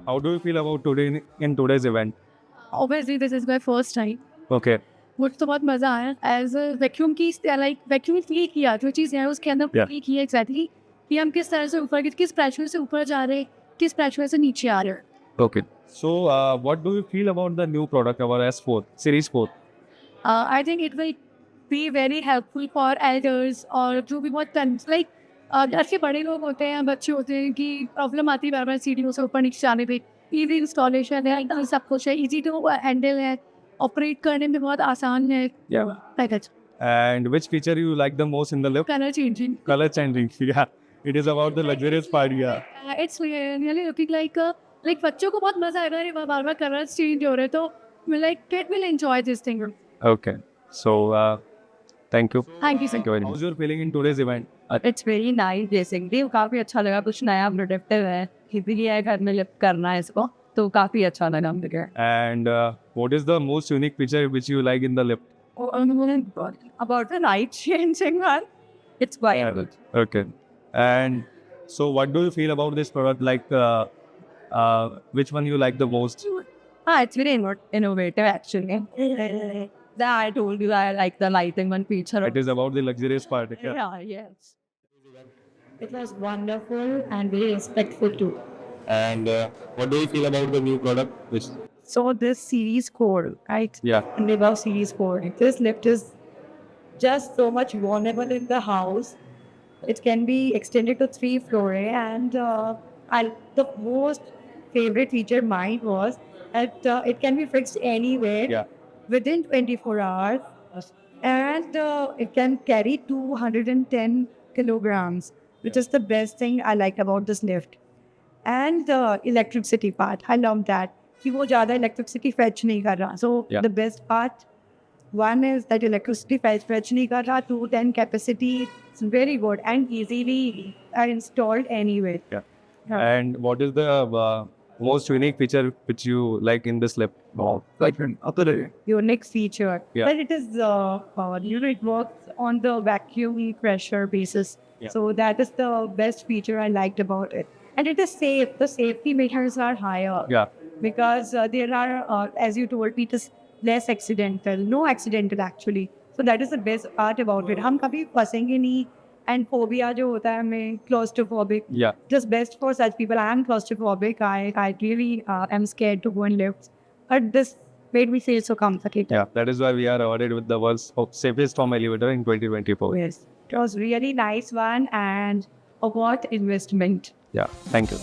How do you feel about today in today's event? Obviously, this is my first time. Okay. मुझे तो बहुत मजा आया as a vacuum की like vacuum feel किया जो चीज़ है उसके अंदर Yeah. फील किया एग्जैक्टली कि हम किस तरह से ऊपर किस प्रेशर से ऊपर जा रहे हैं किस प्रेशर से नीचे आ रहे हैं. Okay. So, what do you feel about the new product, our S4 Series 4? I think it will be very helpful for elders और जो भी बहुत लाइक घर के बड़े लोग होते हैं बच्चे होते हैं कि प्रॉब्लम आती है बार बार सीढ़ियों से ऊपर नीचे जाने पे. इजी इंस्टॉलेशन है एकदम सब कुछ है इजी टू हैंडल है ऑपरेट करने में बहुत आसान है. Package And which feature you like the most in the lift? Colour changing. Color changing. Yeah. It is about the luxurious part. Yeah. It's really looking like बच्चों को बहुत मजा आएगा ये बार बार कलर चेंज हो रहे तो like kid will enjoy this thing. Okay. So, thank you. Thank you sir. Thank you very much. How's your feeling in today's event? It's very nice basically काफ़ी अच्छा लगा कुछ नया प्रोडक्टिव है इजीली है घर में लिफ्ट करना है इसको तो काफ़ी अच्छा लगा मुझे. And what is the most unique feature which you like in the lift? About the light changing one it's quite good. Okay. And so, what do you feel about this product? Like, which one you like the most? It's very innovative actually. That I told you I like the lighting one feature. It is about the luxurious part. Yeah. Yeah, yes. It was wonderful and very respectful too. And what do you feel about the new product? Which, So this series 4, right? yeah. Nibav series 4. This lift is just so much vulnerable in the house. It can be extended to 3 floors and the most favorite feature mine was that it can be fixed anywhere Yeah. within 24 hours and it can carry 210 kilograms, which is the best thing I like about this lift. And the electricity part, I love that. कि वो ज़्यादा electricity fetch नहीं कर रहा. So Yeah. the best part, one is that electricity fetch नहीं कर रहा. 210 capacity, it's very good and easily installed anywhere. Yeah. Yeah. And what is the most unique feature which you like in this lift? Unique feature. Yeah. But it is, it works on the vacuum pressure basis. Yeah. So that is the best feature I liked about it. And it is safe. The safety measures are higher. Yeah. Because there are, as you told me, it is less accidental. No accidental actually. So that is the best part about it. हम कभी फंसेंगे नहीं. And phobia जो होता है हमें claustrophobic. Yeah. Just best for such people. I am claustrophobic. I really am scared to go in lifts. But this made me feel so comfortable. Yeah. That is why we are awarded with the world's safest home elevator in 2024. Yes. It was really nice one and a what investment. Yeah. Thank you.